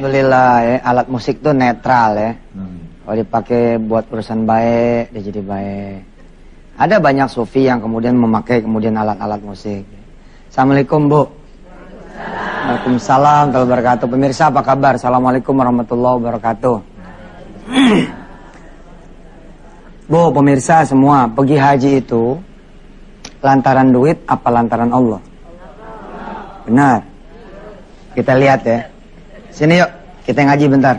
alhamdulillah ya, alat musik tuh netral ya. Kalau dipakai buat urusan baik, dia jadi baik. Ada banyak sufi yang kemudian memakai kemudian alat-alat musik. Assalamualaikum Bu. Waalaikumsalam warahmatullahi wabarakatuh. Pemirsa apa kabar? Assalamualaikum warahmatullahi wabarakatuh. Bu, pemirsa semua, pergi haji itu lantaran duit apa lantaran Allah? Benar. Kita lihat ya. Sini yuk, kita ngaji bentar.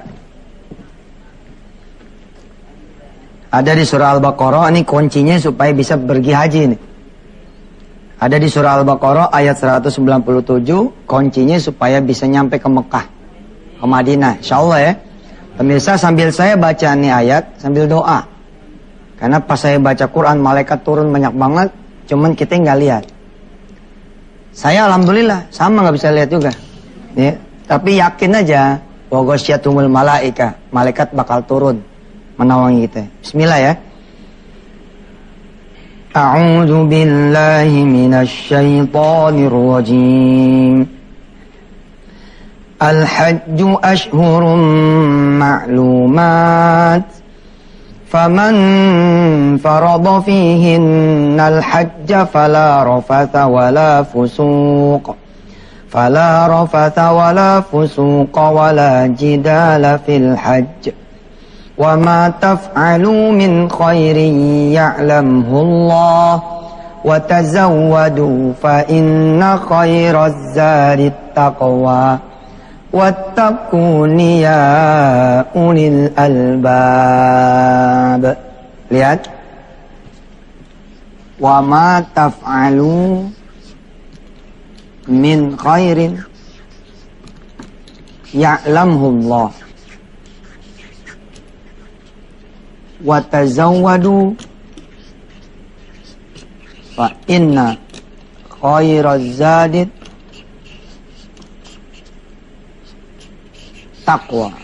Ada di surah Al-Baqarah, ini kuncinya supaya bisa pergi haji nih. Ada di surah Al-Baqarah ayat 197, kuncinya supaya bisa nyampe ke Mekah, ke Madinah. Insyaallah ya. Pemirsa sambil saya baca nih ayat, sambil doa. Karena pas saya baca Quran, malaikat turun banyak banget, cuman kita nggak lihat. Saya alhamdulillah, sama nggak bisa lihat juga. Ya. Tapi yakin aja, wa ghasyyatumul malaika, malaikat bakal turun menawangi kita. Bismillah ya. A'udzu billahi minasy syaithanir rajim. Al-hajju ashhurun ma'lumat. Faman farada fihinna al-hajja fala rafatha wala fusuq. Fala rafatha wala fusuq wala jidala fil hajj. وَمَا تَفْعَلُوا مِنْ خَيْرٍ يَعْلَمْهُ اللَّهُ وَتَزَوَّدُوا فَإِنَّ خَيْرَ الزَّادِ التَّقْوَى وَاتَّقُونِ يَا أُولِي الْأَلْبَابِ. Lihat. وَمَا تَفْعَلُوا مِنْ خَيْرٍ يَعْلَمْهُ اللَّهُ watazawwadu fa inna khairaz zadi taqwa.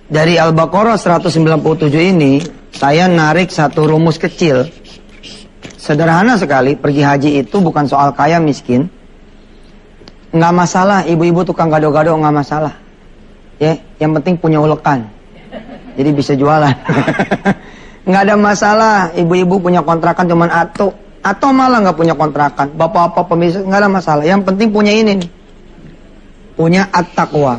Dari Al-Baqarah 197 ini saya narik satu rumus kecil. Sederhana sekali, pergi haji itu bukan soal kaya miskin. Nggak masalah ibu-ibu tukang gado-gado, nggak masalah. Ya, yang penting punya ulekan. Jadi bisa jualan. Nggak ada masalah. Ibu-ibu punya kontrakan cuman atau malah nggak punya kontrakan. Bapak-bapak pemirsa nggak ada masalah. Yang penting punya ini nih. Punya at-taqwa.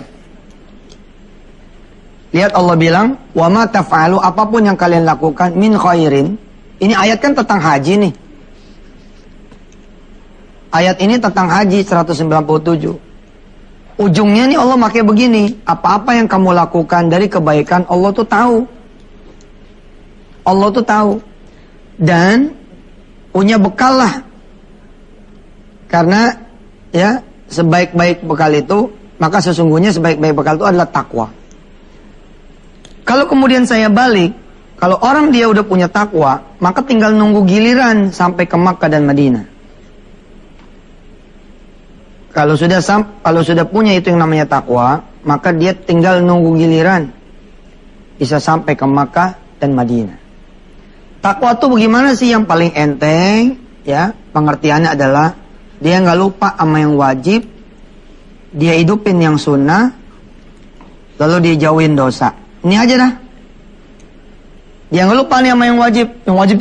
Lihat Allah bilang, wa ma taf'alu, apapun yang kalian lakukan min khairin. Ini ayat kan tentang haji nih. Ayat ini tentang haji 197. Ujungnya nih Allah pakai begini, apa-apa yang kamu lakukan dari kebaikan Allah tuh tahu. Allah tuh tahu. Dan punya bekal lah. Karena ya sebaik-baik bekal itu, maka sesungguhnya sebaik-baik bekal itu adalah takwa. Kalau kemudian saya balik, kalau orang dia udah punya takwa, maka tinggal nunggu giliran sampai ke Makkah dan Madinah. Kalau sudah punya itu yang namanya takwa, maka dia tinggal nunggu giliran bisa sampai ke Makkah dan Madinah. Takwa itu bagaimana sih? Yang paling enteng, ya pengertiannya adalah dia nggak lupa sama yang wajib, dia hidupin yang sunnah, lalu dia jauhin dosa. Ini aja dah. Dia nggak lupa nih sama yang wajib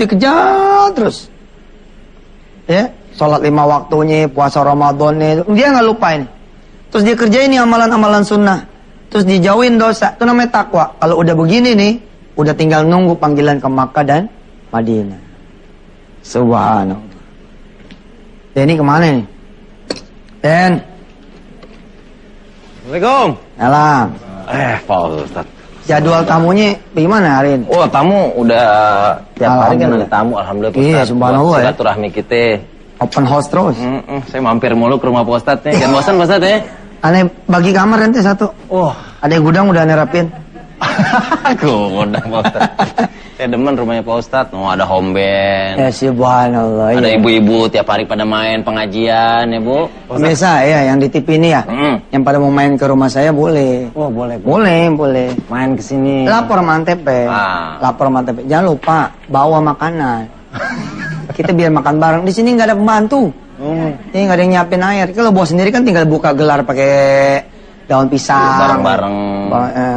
dikejar terus, ya. Sholat 5 waktunya, puasa Ramadannya, dia nggak lupain. Terus dia kerjain nih amalan-amalan sunnah. Terus dijauhin dosa, itu namanya takwa. Kalau udah begini nih, udah tinggal nunggu panggilan ke Makkah dan Madinah. Subhanallah. Ini kemana nih? Den. Assalamualaikum. Salam. Pak Ustadz. Jadwal tamunya bagaimana hari ini? Oh, tamu udah tiap hari kan ada tamu, alhamdulillah Pak Iya, Ustadz. subhanallah ya. Silaturahmi kita. Open house terus. Saya mampir mulu ke rumah Pak Ustadz nih. Jangan bosan Pak Ustadz ya. Aneh bagi kamar nanti satu. Oh, Ada yang gudang udah aneh rapin. gudang Pak Ustadz. Saya demen rumahnya Pak Ustadz. Oh, ada home band. Ya subhanallah. Ada ya. ibu-ibu tiap hari pada main pengajian ya Bu. Pemirsa ya yang di TV ini ya. Yang pada mau main ke rumah saya boleh. Oh, boleh. Boleh. Main ke sini. Lapor sama Antep. Lapor sama Antep. Jangan lupa bawa makanan. Kita biar makan bareng. Di sini nggak ada pembantu. Ini nggak ada yang nyiapin air. Kalau bawa sendiri kan tinggal buka gelar pakai daun pisang. Bareng-bareng.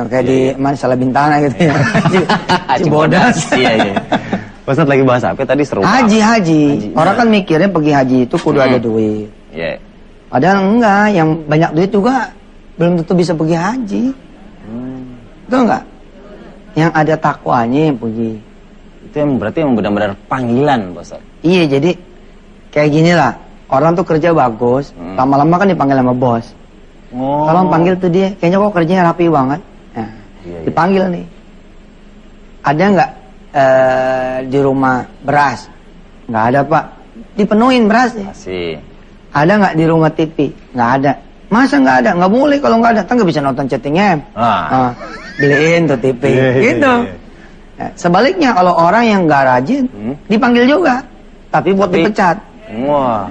Kayak di mana Salah Bintana gitu ya. Cibodas. Iya. Ustaz lagi bahas apa tadi seru? Haji. Orang kan mikirnya pergi haji itu kudu ada duit. Iya. Padahal enggak, yang banyak duit juga belum tentu bisa pergi haji. Betul enggak? Yang ada takwanya yang pergi. Itu yang berarti yang benar-benar panggilan, Ustaz. Iya, jadi kayak gini lah. Orang tuh kerja bagus, lama-lama kan dipanggil sama bos. Oh. Kalau panggil tuh dia, kayaknya kok kerjanya rapi banget. Nah, dipanggil nih. Ada nggak di rumah beras? Nggak ada, Pak. Dipenuhin berasnya. Masih. Ada nggak di rumah TV? Nggak ada. Masa nggak ada? Nggak boleh kalau nggak ada. Kan nggak bisa nonton chatting M. Beliin tuh TV. Gitu. Nah, sebaliknya kalau orang yang nggak rajin, dipanggil juga. Tapi buat dipecat. Wah.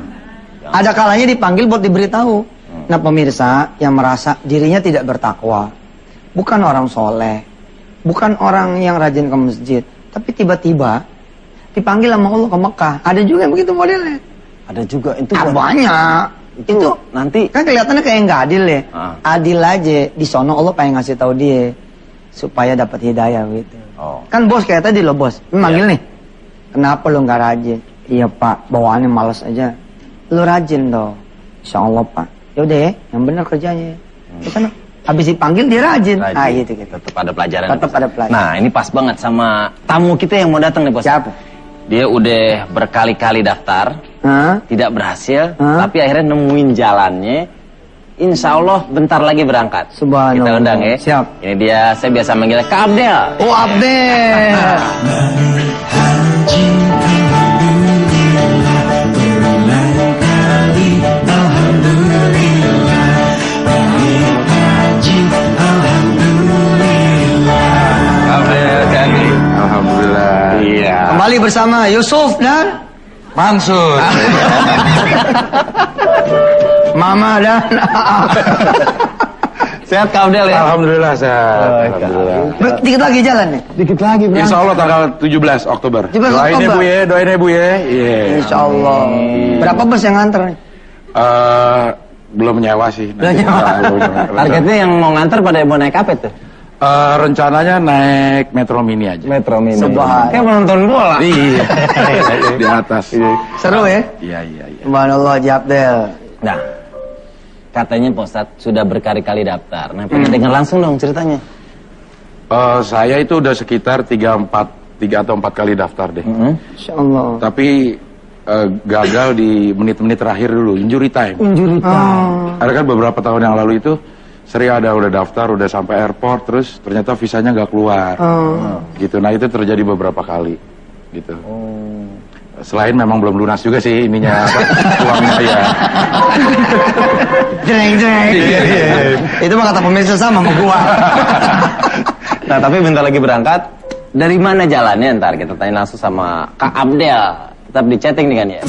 Ada kalanya dipanggil buat diberitahu. Nah pemirsa yang merasa dirinya tidak bertakwa, bukan orang soleh, bukan orang yang rajin ke masjid, tapi tiba-tiba dipanggil sama Allah ke Mekah. Ada juga yang begitu modelnya. Ada juga itu. Banyak. Itu nanti kan kelihatannya kayak nggak adil ya. Adil aja. Di sono Allah pengen ngasih tahu dia supaya dapat hidayah gitu. Kan bos kayak tadi lo bos, manggil nih. Kenapa lo nggak rajin? Iya Pak, bawaannya malas aja. Lo rajin dong. Insya Allah Pak. Yaudah ya, yang benar kerjanya. Kan habis dipanggil dia rajin. Ah gitu. Tetap ada pelajaran. Tetap ada pelajaran. Nah ini pas banget sama tamu kita yang mau datang nih bos. Siapa? Dia udah berkali-kali daftar, tidak berhasil, tapi akhirnya nemuin jalannya. Insya Allah bentar lagi berangkat. Subhanallah. Kita undang ya. Siap. Ini dia, saya biasa manggilnya Kak Abdel. Oh Abdel. Alhamdulillah. Iya. Kembali bersama Yusuf dan Mansur. Mama dan Sehat Kak Abdel ya? Alhamdulillah sehat. Alhamdulillah. dikit lagi jalan nih. Dikit lagi bro. Insya Allah tanggal 17 Oktober. 17 Doain ya Oktober. Bu ya, doain ya Bu ya. Iya. Insya Allah. Berapa bus yang nganter nih? Belum nyewa sih. Belum nyewa. Targetnya yang mau nganter pada mau naik apa tuh? Rencananya naik Metro Mini aja. Metro Mini. Subhanallah. Kayak menonton bola. Iya. Di atas. Seru ya? Iya. Subhanallah Haji Abdel. Nah, katanya Pak Ustadz sudah berkali-kali daftar. Nah, pengen dengar langsung dong ceritanya. Saya itu udah sekitar 3 atau 4 kali daftar deh. Insya Allah. Tapi gagal di menit-menit terakhir dulu, injury time. Ada kan beberapa tahun yang lalu itu sering ada udah daftar, udah sampai airport, terus ternyata visanya nggak keluar. Gitu. Nah itu terjadi beberapa kali. Gitu. Selain memang belum lunas juga sih ininya uangnya ya. Jeng. Itu mah kata pemirsa sama gua. Nah, tapi bentar lagi berangkat. Dari mana jalannya ntar kita tanya langsung sama Kak Abdel. Tetap di chatting dengan ya.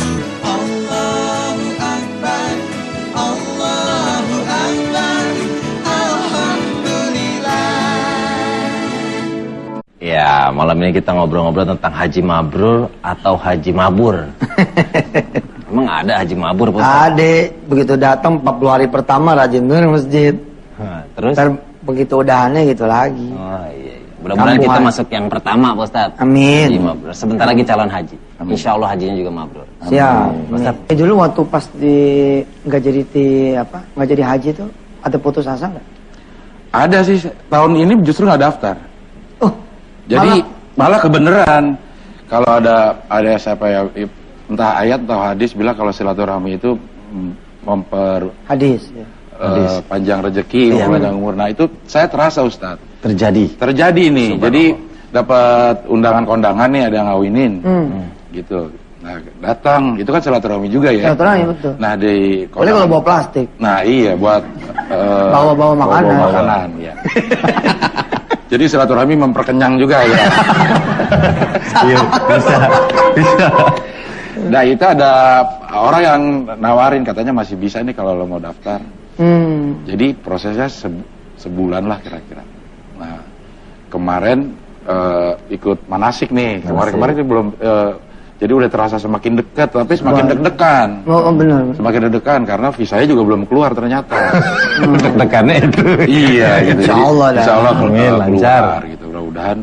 Ya, malam ini kita ngobrol-ngobrol tentang Haji Mabrur atau Haji Mabur. Emang ada Haji Mabur, Pak? Ada, begitu datang 40 hari pertama rajin bener masjid. Terus? Ntar begitu udahannya gitu lagi. Oh iya. Mudah-mudahan kita masuk yang pertama, Pak Ustadz. Amin. Haji Mabrur. Sebentar lagi calon haji. Insya Allah hajinya juga mabrur. Siap. Dulu waktu pas nggak jadi haji tuh ada putus asa nggak? Ada sih, tahun ini justru nggak daftar. Oh, Jadi malah kebenaran kalau ada siapa ya, entah ayat atau hadis bilang kalau silaturahmi itu hadis. Panjang rezeki, panjang umur. Nah itu saya terasa Ustadz. Terjadi nih. Jadi dapat undangan kondangan nih, ada yang ngawinin, gitu. Nah datang, itu kan silaturahmi juga ya. Silaturahmi betul. Nah di boleh kalau bawa plastik. Nah iya buat bawa makanan. Bawa makanan ya. Jadi silaturahmi memperkenyang juga ya. Iya, bisa. Nah itu ada orang yang nawarin katanya masih bisa nih kalau lo mau daftar. Jadi prosesnya sebulan lah kira-kira. Nah kemarin ikut manasik nih. Kemarin itu belum Jadi udah terasa semakin dekat, tapi semakin deg-degan. Oh, benar. Semakin deg-degan karena visanya juga belum keluar ternyata. Deg-degannya itu. Iya, gitu. Insya Allah, Insya Allah Amin, lancar. keluar gitu. Mudah-mudahan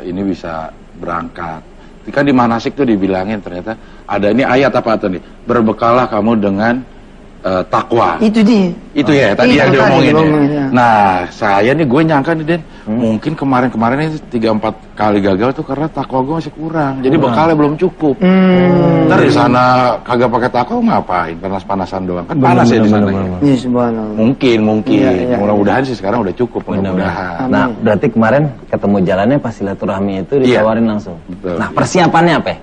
ini bisa berangkat. Ketika di manasik tuh dibilangin ternyata ada ini ayat apa tuh nih? Berbekalah kamu dengan takwa. Itu dia. Itu ya, tadi yang Itu diomongin tadi, ya. Nah, saya nih gue nyangka nih Den, mungkin kemarin-kemarin ini 3-4 kali gagal tuh karena takwa gue masih kurang. Jadi bekalnya belum cukup. Ntar di sana kagak pakai takwa ngapain? Panas-panasan doang. Kan panas ya di sana. Iya, subhanallah. Mungkin. Iya. Mudah-mudahan sih sekarang udah cukup. Mudah-mudahan. Nah, berarti kemarin ketemu jalannya pas silaturahmi itu ditawarin langsung. Betul. Nah, persiapannya apa?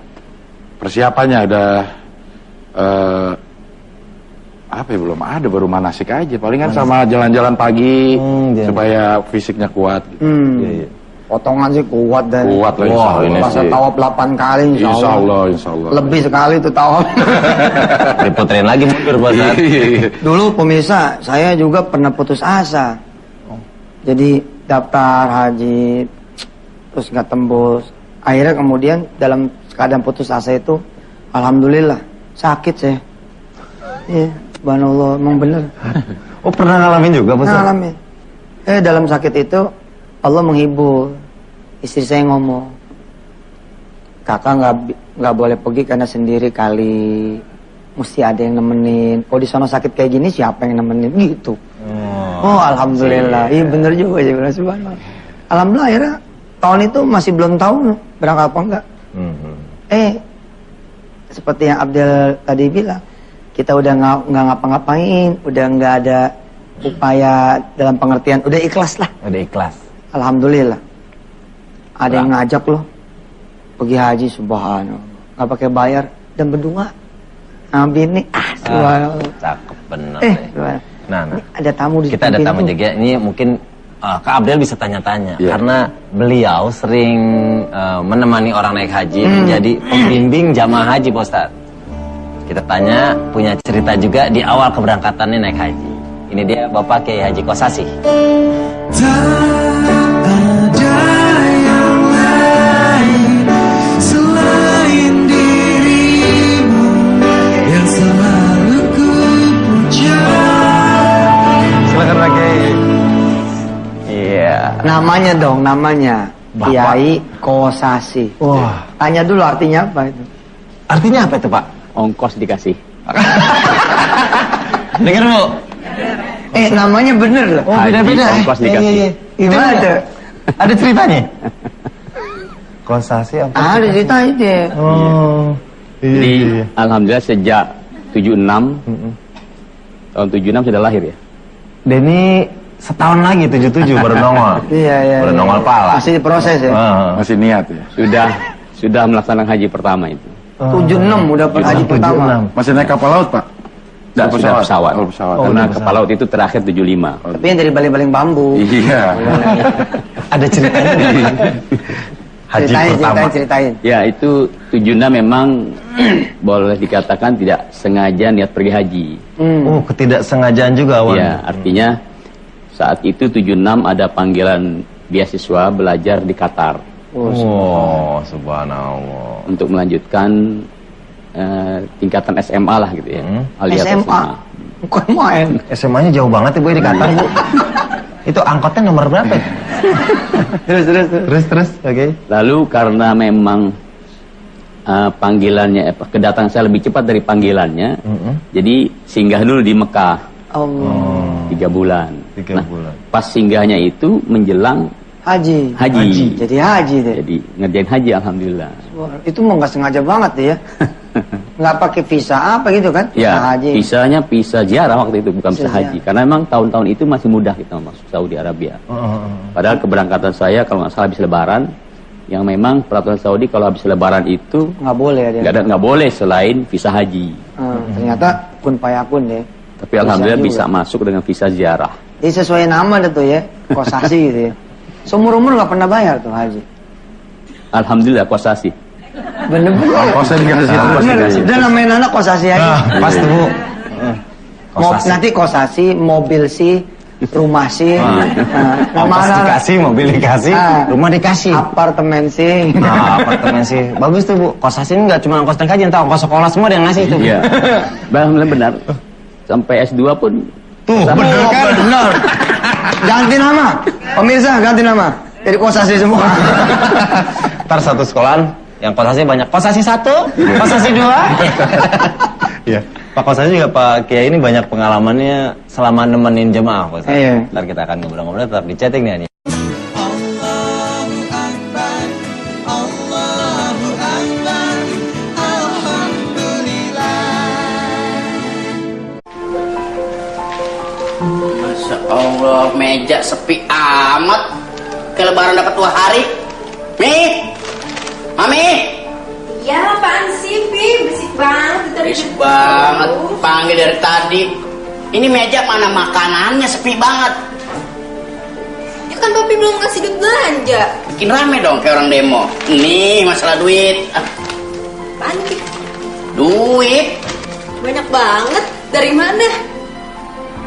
Persiapannya ada apa ya, belum ada, baru manasik aja. Palingan sama jalan-jalan pagi supaya fisiknya kuat gitu. Iya. Potongan sih kuat dan Kuat lah insya Allah. masa tawaf 8 kali insya Allah. Insya Allah. Lebih sekali tuh tawaf. Diputerin lagi mundur Pak Ustadz. Dulu pemirsa, saya juga pernah putus asa. Jadi daftar haji terus nggak tembus. Akhirnya kemudian dalam keadaan putus asa itu, alhamdulillah sakit saya. Iya, subhanallah, emang bener. Oh, pernah ngalamin juga Pak Ustadz? Ngalamin. Dalam sakit itu Allah menghibur. Istri saya ngomong, kakak nggak boleh pergi karena sendiri kali, mesti ada yang nemenin. Oh, di sana sakit kayak gini siapa yang nemenin gitu. Oh, alhamdulillah. Iya bener juga ya, subhanallah. Alhamdulillah akhirnya tahun itu masih belum tahu berangkat apa enggak. Seperti yang Abdel tadi bilang, kita udah nggak ngapa-ngapain, udah nggak ada upaya dalam pengertian, udah ikhlas lah. Udah ikhlas. Alhamdulillah. Ada yang ngajak loh pergi haji, subhanallah, nggak pakai bayar dan berdua. Nah, bini, subhanallah. Cakep bener. Nah, ada tamu di kita ada tamu juga. Ini mungkin Kak Abdel bisa tanya-tanya karena beliau sering menemani orang naik haji, menjadi pembimbing jamaah haji, Pak Ustadz. Kita tanya, punya cerita juga di awal keberangkatannya naik haji. Ini dia Bapak Kiai Haji Kosasih. Silakan Pak Kiai. Iya. Namanya dong, namanya Kiai Kosasih. Wah. Tanya dulu artinya apa itu? Artinya apa itu Pak? Ongkos dikasih. Dengar dulu. Namanya bener loh. Oh, beda-beda. Ongkos dikasih. Iya. Gimana tuh? Ada ceritanya? Kosasih apa? Ada ceritanya dia. Oh. Jadi alhamdulillah sejak 76 tahun 76 sudah lahir ya. Denny setahun lagi 77 baru nongol. Iya. Baru nongol pala. Masih diproses ya. Masih niat ya. Sudah melaksanakan haji pertama itu. 76 udah haji pertama. Masih naik kapal laut Pak? Sudah pesawat. Oh, pesawat. Karena kapal laut itu terakhir 75. Tapi yang dari baling-baling bambu. Iya. Ada ceritanya. Haji pertama. Ceritain. Ya itu 76 memang boleh dikatakan tidak sengaja niat pergi haji. Oh, ketidaksengajaan juga awalnya. Ya artinya saat itu 76 ada panggilan beasiswa belajar di Qatar. Oh, subhanallah. Untuk melanjutkan tingkatan SMA lah gitu ya. Alias SMA. Bukan main. SMA-nya jauh banget ya Bu di Qatar Bu. Itu angkotnya nomor berapa? Terus. Oke. Lalu karena memang panggilannya, kedatangan saya lebih cepat dari panggilannya, jadi singgah dulu di Mekah. Allah. 3 bulan. 3 bulan. Pas singgahnya itu menjelang Haji. Jadi haji deh. Jadi ngerjain haji alhamdulillah. Itu mau nggak sengaja banget ya. Nggak pakai visa apa gitu kan? Ya, haji. visanya visa ziarah waktu itu, bukan visa haji. Karena memang tahun-tahun itu masih mudah kita masuk Saudi Arabia. Padahal keberangkatan saya kalau nggak salah habis Lebaran, yang memang peraturan Saudi kalau habis Lebaran itu nggak boleh ya. Nggak boleh selain visa haji. Ternyata kun payakun deh. Tapi alhamdulillah bisa masuk dengan visa ziarah. Jadi sesuai nama deh tuh ya, Kosasih gitu ya. Seumur-umur nggak pernah bayar tuh haji. Alhamdulillah Kosasih. Bener-bener. Kosnya dikasih. Dan namanya anak Kosasih aja. Pas tuh Bu. Nanti Kosasih, mobil sih, Rumah sih. Ongkos dikasih, mobil dikasih, rumah dikasih. Apartemen sih. Apartemen sih. Bagus tuh Bu. Kosasi ini nggak cuma ongkos naik haji, entah ongkos sekolah semua dia ngasih tuh. Iya. Benar. Sampai S2 pun. Tuh, bener kan? Bener. Ganti nama. Pemirsa, ganti nama. Jadi kosasi semua. Ntar satu sekolahan yang kosasi banyak. Kosasi 1, kosasi 2. Iya. Pak Kosasi juga Pak Kiai ini banyak pengalamannya selama nemenin jemaah Pak. Iya. Ntar kita akan ngobrol-ngobrol, tetap di chatting nih. Masya Allah, meja sepi amat. Kayak lebaran dapat 2 hari. Mami. Ya apaan sih, Pi? Berisik banget. Berisik banget, panggil dari tadi. Ini meja mana makanannya, sepi banget. Ya kan Papi belum ngasih duit belanja. Bikin rame dong kayak orang demo. Nih masalah duit. Apaan, Pi? Duit. Banyak banget. Dari mana?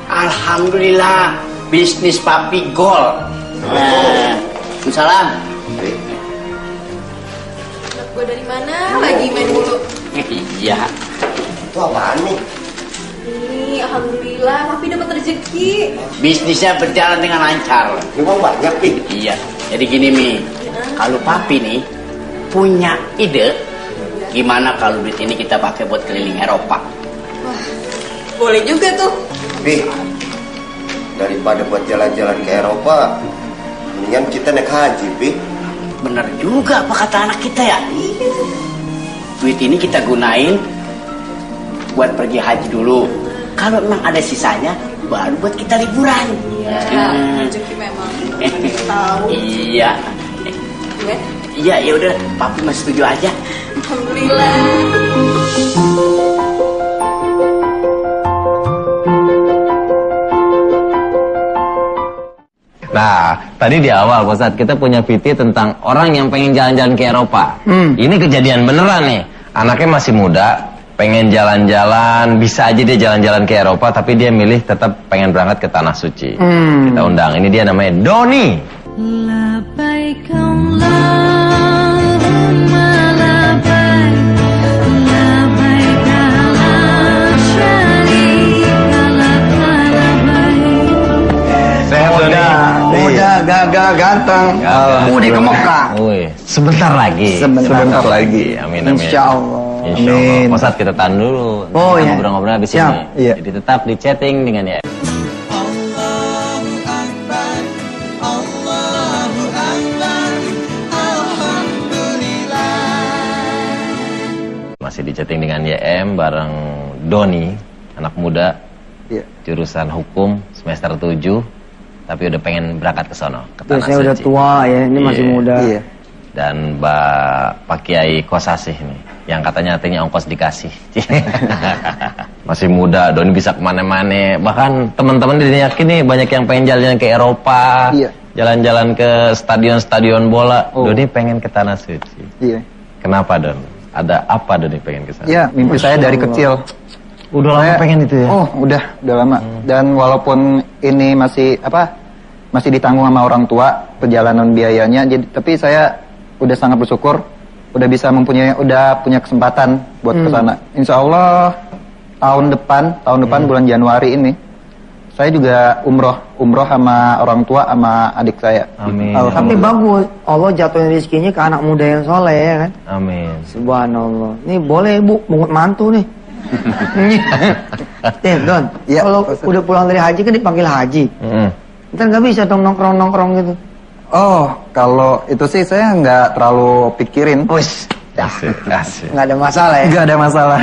Alhamdulillah, bisnis Papi gol. Salam. Anak gue dari mana? Lagi main mulu. Iya. Itu apaan nih? Nih, Alhamdulillah Papi dapat rezeki. Bisnisnya berjalan dengan lancar. Memang banyak nih. Iya. Jadi gini Mi, kalau Papi nih punya ide, gimana kalau duit ini kita pakai buat keliling Eropa? Wah, boleh juga tuh. Pi, daripada buat jalan-jalan ke Eropa, mendingan kita naik haji, Pi. Bener juga apa kata anak kita ya? Duit ini kita gunain buat pergi haji dulu. Kalau memang ada sisanya, baru buat kita liburan. Iya, rezeki memang. Tahu. Iya. Gimana? Iya, ya udah, Papi masih setuju aja. Alhamdulillah. Nah, tadi di awal Pak Ustadz, kita punya VT tentang orang yang pengen jalan-jalan ke Eropa. Ini kejadian beneran nih. Anaknya masih muda, pengen jalan-jalan, bisa aja dia jalan-jalan ke Eropa, tapi dia milih tetap pengen berangkat ke Tanah Suci. Kita undang, ini dia namanya Doni. Labbaik Allahumma labbaik, labbaik la syarika lak labbaik. Sehat Doni. Muda, gagah, ganteng. Udah ke Mekah. Wih, sebentar lagi. Sebentar lagi. Amin, amin. Insya Allah. Insya Allah. Pak Ustadz, kita tahan dulu. Oh, Kita iya. ngobrol-ngobrol habis Siap. ini. Iya. Jadi tetap di chatting dengan ya. Masih di chatting dengan YM bareng Doni, anak muda, Iya. jurusan hukum semester 7, tapi udah pengen berangkat ke sono, ke Tanah Saya udah Suci. tua ya, ini masih Iya. muda. Dan Pak Kiai Kosasih nih, yang katanya artinya ongkos dikasih. Masih muda, Doni bisa kemana-mana. Bahkan teman-teman dia yakin nih banyak yang pengen jalan-jalan ke Eropa, Iya. jalan-jalan ke stadion-stadion bola. Doni pengen ke Tanah Suci. Iya. Kenapa Don? Ada apa Doni pengen ke sana? Ya, mimpi saya dari kecil. Udah lama pengen itu ya? Oh, udah lama. Dan walaupun ini masih ditanggung sama orang tua perjalanan biayanya, tapi saya udah sangat bersyukur udah punya kesempatan buat ke sana. Insya Allah tahun depan bulan Januari ini saya juga umroh sama orang tua sama adik saya. Amin. Tapi bagus, Allah jatuhin rezekinya ke anak muda yang soleh ya kan. Amin. Subhanallah. Nih boleh Bu, mungut mantu nih. Don, Ya, kalau Ustaz. udah pulang dari haji kan dipanggil haji. Ntar nggak bisa dong nongkrong-nongkrong gitu. Oh, kalau itu sih saya nggak terlalu pikirin. Wis, Asik, asik. nggak ada masalah ya. Nggak ada masalah.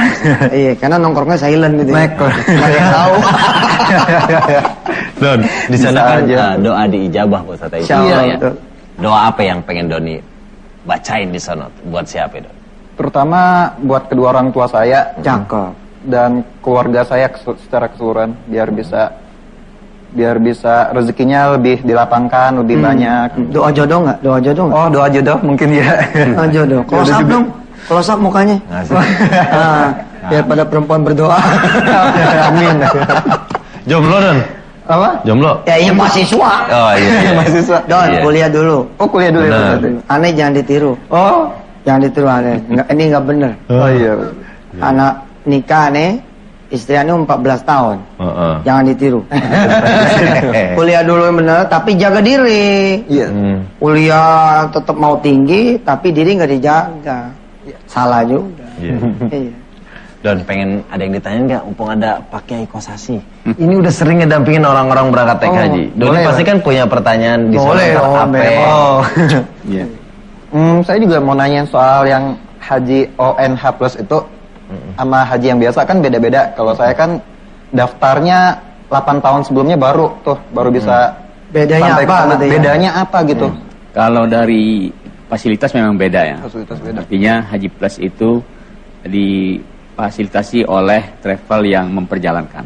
Iya, karena nongkrongnya silent gitu. Ya. Neko. Nggak ada yang tahu. Don, di sana Bisa kan aja. doa diijabah Pak Ustadz. Insya Allah, ya. betul. Doa apa yang pengen Doni bacain di sana? Buat siapa Don? Terutama buat kedua orang tua saya Cakep. dan keluarga saya secara keseluruhan biar bisa rezekinya lebih dilapangkan, lebih banyak. Doa jodoh nggak? Doa jodoh nggak? Oh, doa jodoh mungkin ya. Doa jodoh. Close up dong. Close up mukanya. Asik. Biar pada perempuan berdoa. Amin. Jomblo Don? Apa? Jomblo? Ya iya mahasiswa. Oh iya. Mahasiswa. Don, Iya. kuliah dulu. Oh, kuliah dulu ya. Benar. berarti. Aneh jangan ditiru. Oh. Jangan ditiru aneh. Ini nggak bener. Oh iya. Anak nikah nih, istri ane 14 tahun. Heeh. Jangan ditiru. Kuliah dulu yang bener, tapi jaga diri. Iya. Kuliah tetap mau tinggi, tapi diri nggak dijaga. Salah juga. Iya. Iya. Don, pengen ada yang ditanyain nggak? Mumpung ada Pak Kiai Kosasi. Ini udah sering ngedampingin orang-orang berangkat naik Oh, haji. Don boleh pasti lah. kan punya pertanyaan di Boleh soal dong, apa? memang. Iya. Saya juga mau nanya soal yang haji ONH plus itu sama haji yang biasa kan beda-beda. Kalau saya kan daftarnya 8 tahun sebelumnya baru bisa Bedanya sampai apa? ke sana. Gitu ya? Bedanya apa gitu? Kalau dari fasilitas memang beda ya. Fasilitas beda. Artinya Haji Plus itu difasilitasi oleh travel yang memperjalankan.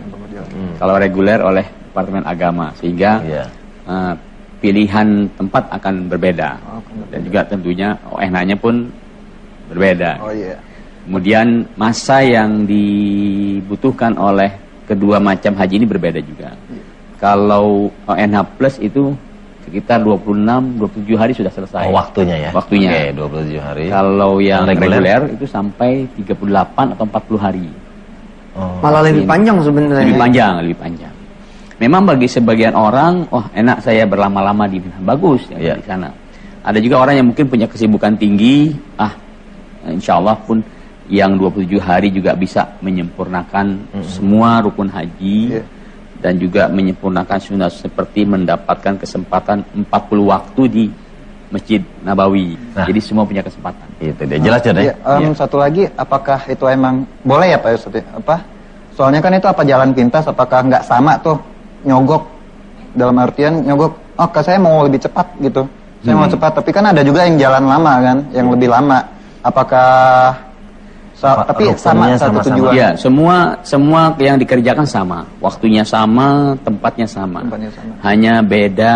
Kalau reguler oleh Departemen Agama, sehingga Iya. pilihan tempat akan berbeda. Dan juga tentunya ONH-nya pun berbeda. Oh iya. Kemudian masa yang dibutuhkan oleh kedua macam haji ini berbeda juga. Kalau ONH Plus itu sekitar 26-27 hari sudah selesai. Oh, waktunya ya? Waktunya. Oke, 27 hari. Kalau yang Reguler? reguler itu sampai 38 atau 40 hari. Oh. Malah lebih panjang sebenarnya. Lebih panjang, lebih panjang. Memang bagi sebagian orang, wah enak saya berlama-lama di Mina. Bagus ya, Iya. di sana. Ada juga orang yang mungkin punya kesibukan tinggi, insya Allah pun yang 27 hari juga bisa menyempurnakan semua rukun haji. Iya. Dan juga menyempurnakan sunnah seperti mendapatkan kesempatan 40 waktu di Masjid Nabawi. Nah. Jadi semua punya kesempatan. Itu dia. Jelas John Iya, ya? satu lagi, apakah itu emang boleh ya Pak Yusuf? Apa? Soalnya kan itu apa jalan pintas, apakah nggak sama tuh nyogok dalam artian nyogok? Oh, saya mau lebih cepat gitu. Saya mau cepat, tapi kan ada juga yang jalan lama kan, yang lebih lama. Apakah tapi sama rukunnya satu sama-sama. tujuan? Ya, semua yang dikerjakan sama, waktunya sama, tempatnya sama. Tempatnya sama. Hanya beda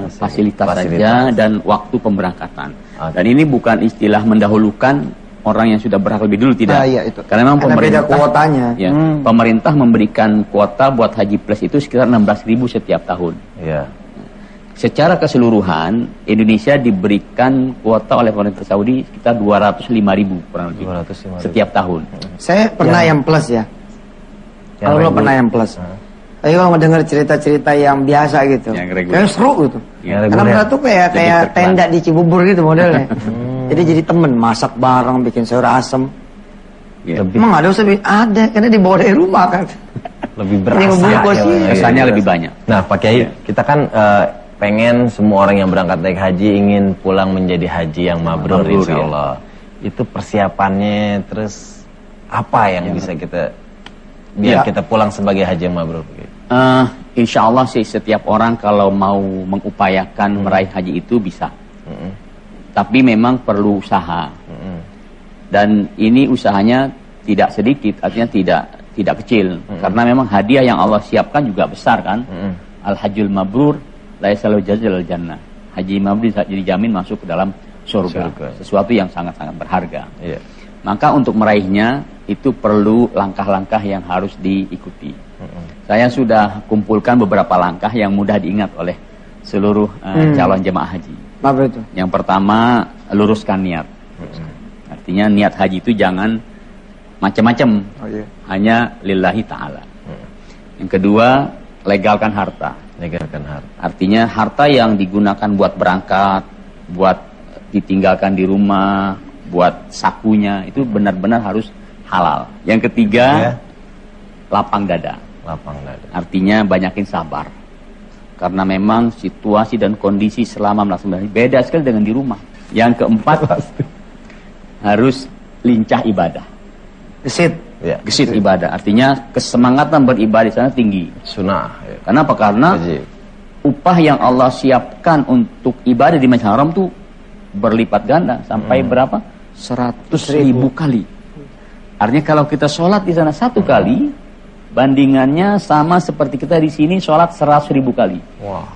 fasilitas saja Fasilitas. dan waktu pemberangkatan. Oke. Dan ini bukan istilah mendahulukan orang yang sudah berangkat lebih dulu, tidak. Iya, itu. Karena memang Karena beda pemerintah kuotanya. Ya, pemerintah memberikan kuota buat Haji Plus itu sekitar 16.000 setiap tahun. Iya. Secara keseluruhan, Indonesia diberikan kuota oleh pemerintah Saudi sekitar 205.000 kurang lebih 205.000. setiap tahun. Saya pernah yang plus ya. Kalau lo pernah yang plus. Tapi kalau mendengar cerita-cerita yang biasa gitu, Yang reguler. kayak seru gitu. Yang Karena reguler. mereka tuh kayak Lebih terkenal. tenda di Cibubur gitu modelnya. Jadi temen masak bareng, bikin sayur asem. Ya. Emang ada usah ada karena dibawa dari rumah kan. Lebih Ini berasa. ngebungkus, ya, iya. Bang. Kesannya lebih banyak. Nah, Pak Kiai, kita kan pengen semua orang yang berangkat naik haji ingin pulang menjadi haji yang mabrur, Mabrur, insya ya. Allah. Itu persiapannya, terus apa yang bisa kita biar Ya. kita pulang sebagai haji yang mabrur? Insya Allah sih setiap orang kalau mau mengupayakan meraih haji itu bisa. Tapi memang perlu usaha. Dan ini usahanya tidak sedikit, artinya tidak kecil. Karena memang hadiah yang Allah siapkan juga besar kan. Al-Hajjul Mabrur laisa lahu jazal jannah. Haji mabrur dijamin masuk ke dalam surga. Sesuatu yang sangat-sangat berharga. Iya. Maka untuk meraihnya itu perlu langkah-langkah yang harus diikuti. Saya sudah kumpulkan beberapa langkah yang mudah diingat oleh seluruh calon jemaah haji. Apa itu? Yang pertama, luruskan niat. Artinya niat haji itu jangan macam-macam. Oh iya. Hanya lillahi ta'ala. Yang kedua, legalkan harta. Legalkan harta. Artinya harta yang digunakan buat berangkat, buat ditinggalkan di rumah, buat sakunya, itu benar-benar harus halal. Yang ketiga, lapang dada. Lapang dada. Artinya banyakin sabar. Karena memang situasi dan kondisi selama melaksanakan beda sekali dengan di rumah. Yang keempat, harus lincah ibadah. Gesit. Ya. Gesit ibadah. Artinya kesemangatan beribadah di sana tinggi. Sunnah. Ya. Kenapa? Karena Wajib. upah yang Allah siapkan untuk ibadah di Masjidil Haram tuh berlipat ganda sampai berapa? 100.000 kali. Artinya kalau kita sholat di sana satu kali, bandingannya sama seperti kita di sini sholat 100.000 kali. Wah.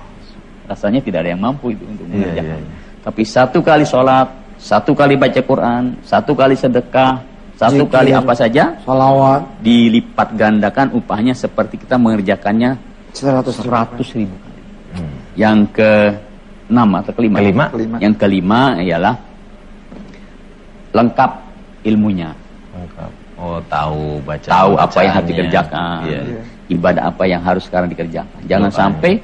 Rasanya tidak ada yang mampu itu untuk mengerjakan. iya. Tapi satu kali sholat, satu kali baca Quran, satu kali sedekah, satu kali apa saja, Salawat. dilipat gandakan upahnya seperti kita mengerjakannya 100 100.000 kali. Yang ke-6 atau kelima? Yang kelima ialah lengkap ilmunya. Lengkap. Oh, tahu baca. Tahu apa yang harus dikerjakan. Ibadah apa yang harus sekarang dikerjakan. Jangan sampai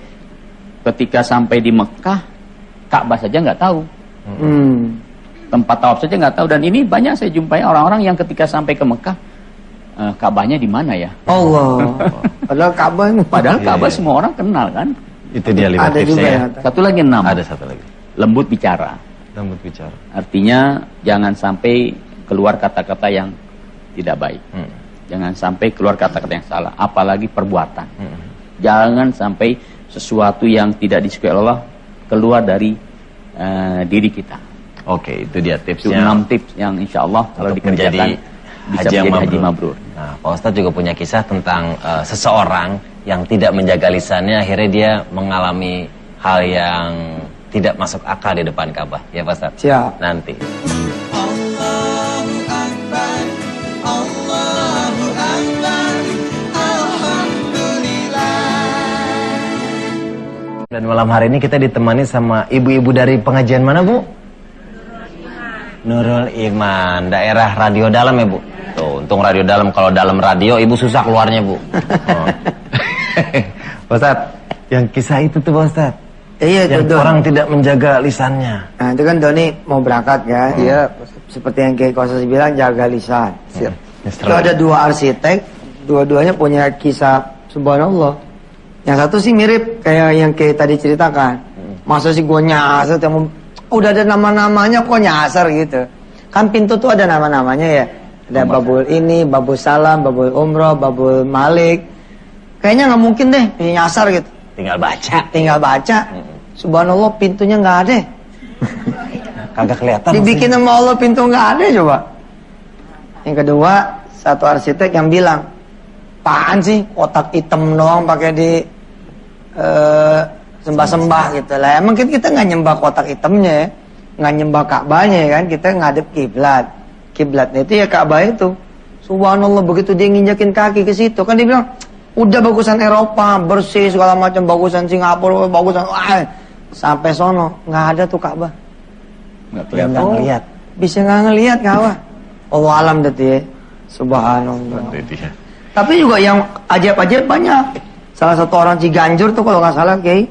ketika sampai di Mekah, Ka'bah saja nggak tahu. Tempat tawaf saja nggak tahu. Dan ini banyak saya jumpai orang-orang yang ketika sampai ke Mekah, Ka'bahnya di mana ya? Allah. Padahal Ka'bah Ka'bah semua orang kenal kan? Itu dia 5 Ada juga tipsnya. ya. Satu lagi 6. Ada satu lagi. Lembut bicara. Lembut bicara. Artinya jangan sampai keluar kata-kata yang tidak baik. Jangan sampai keluar kata-kata yang salah, apalagi perbuatan. Jangan sampai sesuatu yang tidak disukai Allah keluar dari diri kita. Oke, itu dia Itu tipsnya. 6 tips yang insya Allah kalau Untuk dikerjakan bisa haji yang menjadi haji mabrur. mabrur. Nah, Pak Ustadz juga punya kisah tentang seseorang yang tidak menjaga lisannya, akhirnya dia mengalami hal yang tidak masuk akal di depan Ka'bah. Ya Pak Ustadz? Siap. Nanti. Dan malam hari ini kita ditemani sama ibu-ibu dari pengajian mana, Bu? Nurul Iman, daerah Radio Dalam ya, Bu? Tuh, untung Radio Dalam. Kalau dalam radio, ibu susah keluarnya, Bu. Oh. Pak Ustadz, yang kisah itu tuh Pak Ustadz. Iya, yang itu orang tidak menjaga lisannya. Nah, itu kan Doni mau berangkat kan? Iya. Seperti yang Kiai Kosas bilang, jaga lisan. Itu ada 2 arsitek, dua-duanya punya kisah subhanallah. Yang satu sih mirip kayak yang Kiai tadi ceritakan. Masa sih gue nyasar, udah ada nama-namanya kok nyasar gitu. Kan pintu tuh ada nama-namanya ya. Ada babul ini, babul salam, babul umroh, babul malik. Kayaknya nggak mungkin deh nyasar gitu. Tinggal baca. Tinggal baca. Subhanallah pintunya nggak ada. Kagak kelihatan. Dibikin sama Allah pintu nggak ada coba. Yang kedua, satu arsitek yang bilang, apaan sih kotak hitam doang pakai di sembah-sembah gitu lah. Emang kita nggak nyembah kotak hitamnya ya, nggak nyembah Ka'bahnya ya kan, kita ngadep kiblat. Kiblatnya itu ya Ka'bah itu. Subhanallah, begitu dia nginjakin kaki ke situ kan dia bilang, udah bagusan Eropa, bersih segala macam, bagusan Singapura, bagusan sampai sono nggak ada tuh Ka'bah. Nggak kelihatan. Oh, ngelihat. Bisa nggak ngelihat Ka'bah. Allah alam deh ya. Subhanallah. Tapi juga yang ajaib-ajaib banyak. Salah satu orang Ciganjur tuh kalau nggak salah Kiai,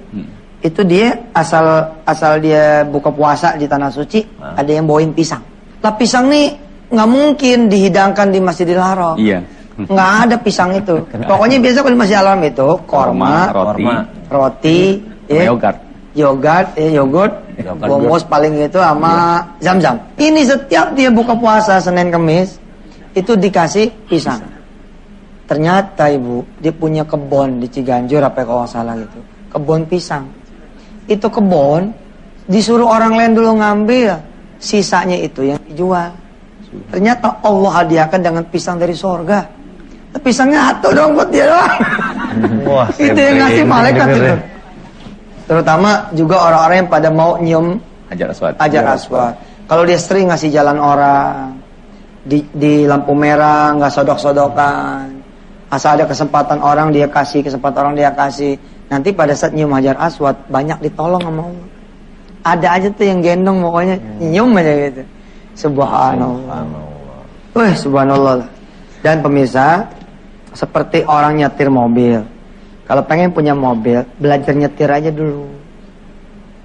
itu dia asal dia buka puasa di Tanah Suci, ada yang bawain pisang. Lah pisang nih nggak mungkin dihidangkan di Masjidil Haram. Iya. Nggak ada pisang itu. Pokoknya biasa kalau di Masjidil Haram itu korma, roti, yogurt, bomus paling itu sama zam-zam. Ini setiap dia buka puasa Senin Kemis itu dikasih pisang. Ternyata ibu, dia punya kebun di Ciganjur apa kalau nggak salah gitu. Kebun pisang. Itu kebun disuruh orang lain dulu ngambil, sisanya itu yang dijual. Ternyata Allah hadiahkan dengan pisang dari sorga. Pisangnya satu dong buat dia doang. Wah, itu yang ngasih malaikat itu. Terutama juga orang-orang yang pada mau nyium Hajar Aswad. Kalau dia sering ngasih jalan orang di lampu merah, nggak sodok-sodokan. Asal ada kesempatan orang dia kasih, kesempatan orang dia kasih. Nanti pada saat nyium Hajar Aswad banyak ditolong sama Allah. Ada aja tuh yang gendong pokoknya nyium aja gitu. Subhanallah. Wih, subhanallah. Dan pemirsa, seperti orang nyetir mobil. Kalau pengen punya mobil, belajar nyetir aja dulu.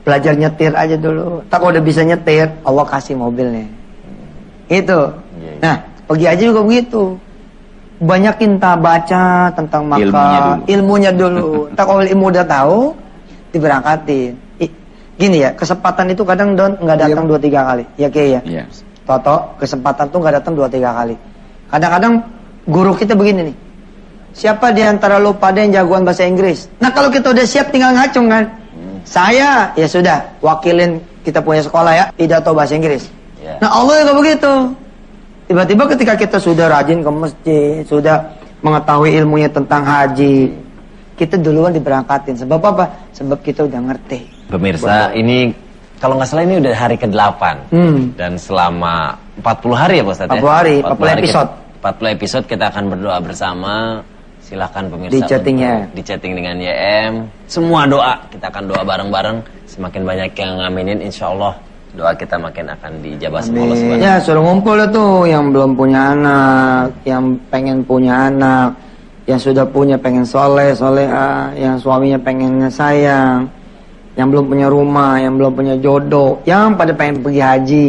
Belajar nyetir aja dulu. Tak udah bisa nyetir, Allah kasih mobilnya. Itu. Nah, pergi aja juga begitu. Banyakin tak baca tentang Makkah, ilmunya dulu. Tak kalau ilmu udah tahu, diberangkatin. Gini ya, kesempatan itu kadang nggak datang 2-3 kali. Ya kayak ya. Toto, kesempatan tuh nggak datang 2-3 kali. Kadang-kadang guru kita begini nih. Siapa di antara lu pada yang jagoan bahasa Inggris? Nah kalau kita udah siap tinggal ngacung kan. Saya, ya sudah, wakilin kita punya sekolah ya, tidak tahu bahasa Inggris. Nah Allah juga begitu. Tiba-tiba ketika kita sudah rajin ke masjid, sudah mengetahui ilmunya tentang haji, kita duluan diberangkatin. Sebab apa? Sebab kita udah ngerti. Pemirsa, ini kalau nggak salah ini udah hari ke-8. Dan selama 40 hari ya Pak Ustadz ya? 40 hari, 40 episode. 40 episode kita akan berdoa bersama Silahkan pemirsa Di chattingnya. di chatting dengan YM. Semua doa, kita akan doa bareng-bareng. Semakin banyak yang ngaminin, insya Allah doa kita makin akan dijabah sama Allah Subhanahu. Ya suruh ngumpul tuh yang belum punya anak, yang pengen punya anak, yang sudah punya pengen soleh, soleha, yang suaminya pengen sayang, yang belum punya rumah, yang belum punya jodoh, yang pada pengen pergi haji.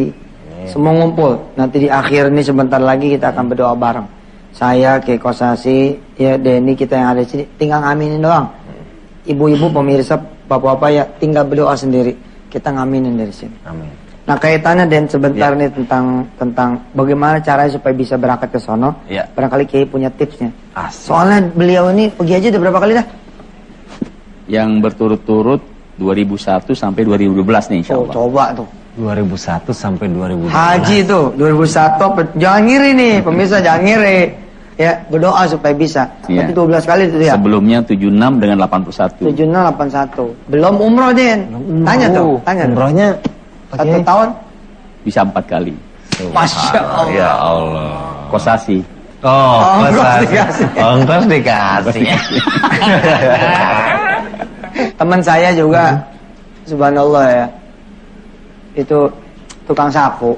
Semua ngumpul. Nanti di akhir ini sebentar lagi kita akan berdoa bareng. Saya, Kiai Kosasi, ya Denny, kita yang ada di sini, tinggal ngaminin doang. Ibu-ibu, pemirsa, bapak-bapak ya tinggal berdoa sendiri. Kita ngaminin dari sini. Amin. Nah kaitannya Dan sebentar nih tentang bagaimana caranya supaya bisa berangkat ke sono. Ya. Barangkali Kiai punya tipsnya. Asik. Soalnya beliau ini pergi aja udah berapa kali dah? Yang berturut-turut 2001 sampai 2012 nih insya Oh, Allah. coba tuh. 2001 sampai 2012. Haji tuh 2001 jangan ngiri nih pemirsa, jangan ngiri. Ya, berdoa supaya bisa. Iya. Tapi 12 kali itu ya. Sebelumnya 76 dengan 81. 7681. Belum umroh Den. Tanya tuh, tanya. Umrohnya 1 tahun. Bisa 4 kali. Masya Allah. Ya Allah. Kosasi. Oh, Ongkos kosasi. dikasih. Ongkos dikasih. Teman saya juga subhanallah ya. Itu tukang sapu.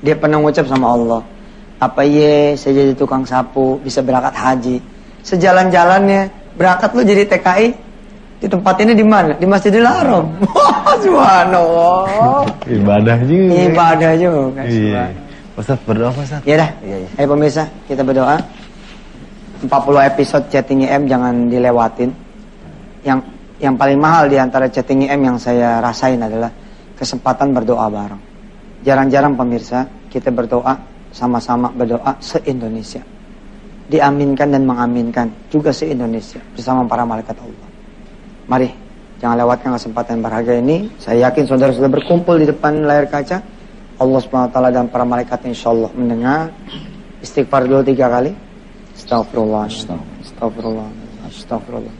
Dia pernah ngucap sama Allah, apa ye saya jadi tukang sapu bisa berangkat haji. Sejalan-jalannya berangkat lu jadi TKI di tempat ini di mana? Di Masjidil Haram. Wah, subhanallah. Ibadah juga. Ibadah juga. Iya. Ustaz berdoa Ustaz. Ya dah. Iya, iya. Ayo pemirsa, kita berdoa. 40 episode chatting IM jangan dilewatin. Yang paling mahal di antara chatting IM yang saya rasain adalah kesempatan berdoa bareng. Jarang-jarang pemirsa kita berdoa sama-sama berdoa se-Indonesia. Diaminkan dan mengaminkan juga se-Indonesia bersama para malaikat Allah. Mari, jangan lewatkan kesempatan berharga ini. Saya yakin saudara sudah berkumpul di depan layar kaca. Allah SWT dan para malaikat insyaallah mendengar. Istighfar dulu 3 kali. Astagfirullah. Astagfirullah. Astagfirullah.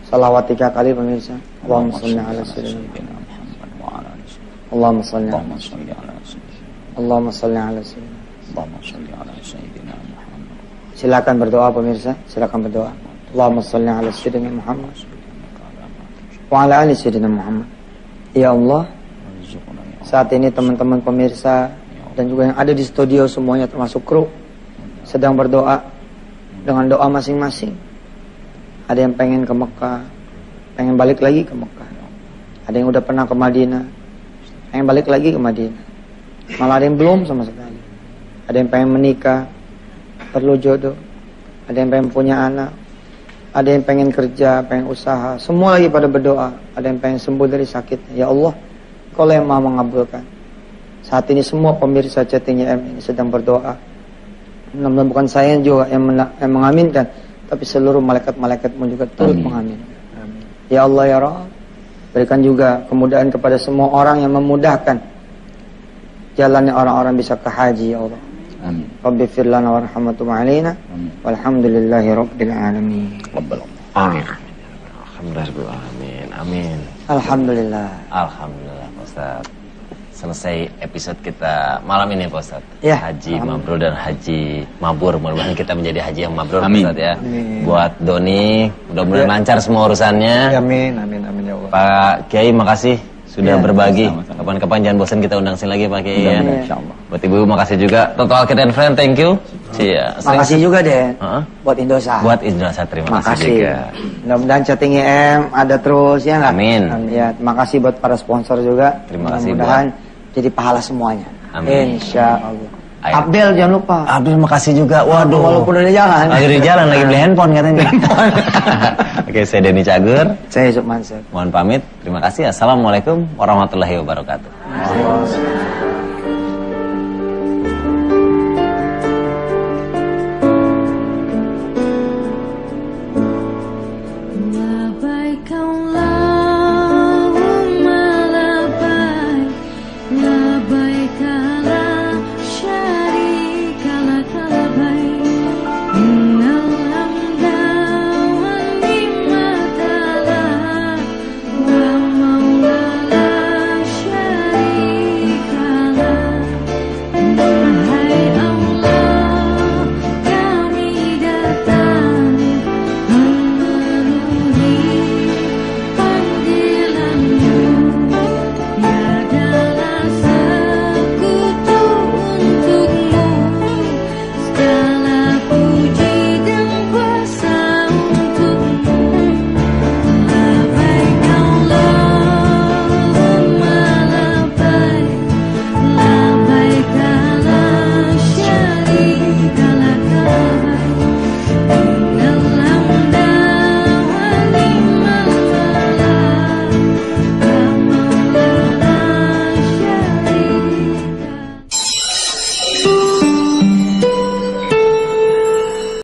Salawat 3 kali pemirsa. Allahumma shalli ala sayyidina Muhammad. Allahumma shalli ala sayyidina. Allahumma shalli ala sayyidina. Silakan berdoa pemirsa, silakan berdoa. Allahumma shalli ala sayyidina Muhammad wa ala ali sayyidina Muhammad. Ya Allah, saat ini teman-teman pemirsa dan juga yang ada di studio semuanya termasuk kru sedang berdoa dengan doa masing-masing. Ada yang pengen ke Mekah, pengen balik lagi ke Mekah. Ada yang udah pernah ke Madinah, pengen balik lagi ke Madinah. Malah ada yang belum sama sekali. Ada yang pengen menikah, perlu jodoh. Ada yang pengen punya anak. Ada yang pengen kerja, pengen usaha. Semua lagi pada berdoa. Ada yang pengen sembuh dari sakit. Ya Allah, Kau yang Maha mengabulkan. Saat ini semua pemirsa chattingnya ini sedang berdoa. Namun bukan saya juga yang mengaminkan, tapi seluruh malaikat-malaikatmu juga turut mengaminkan. Ya Allah ya Rabb, berikan juga kemudahan kepada semua orang yang memudahkan jalannya orang-orang bisa ke haji ya Allah. Amin. Rabbi firlana warhamatu ma'alina. Walhamdulillahi rabbil alamin. Amin. Alhamdulillah. Amin. Amin. Alhamdulillah. Alhamdulillah Pak Ustaz. Selesai episode kita malam ini Pak Ustaz. Ya. Haji mabrur dan haji mabur. Mudah-mudahan kita menjadi haji yang mabrur Pak Amin. Ustaz ya. Amin. Buat Doni, mudah-mudahan lancar semua urusannya. Amin, amin, amin ya Allah. Pak Kiai makasih sudah Ya, berbagi. sama-sama. Kapan-kapan jangan bosan kita undang sini lagi Pak Kiai ya. Mudah-mudahan, insyaallah. Buat Ibu makasih juga. Total Kid and Friend, thank you. Iya. Makasih juga deh Heeh. buat Indosat. Buat Indosat terima kasih Makasih. juga. Mudah-mudahan chatting IM ada terus ya nggak? Amin. Ya, terima kasih buat para sponsor juga. Terima kasih, Mudah-mudahan jadi pahala semuanya. Amin. Insya Allah. Ayo. Abdel jangan lupa. Abdul makasih juga. Waduh. Walaupun udah jalan. Lagi di jalan, lagi beli handphone katanya. Oke, saya Denny Cagur. Saya Yusuf Mansur. Mohon pamit. Terima kasih. Assalamualaikum warahmatullahi wabarakatuh.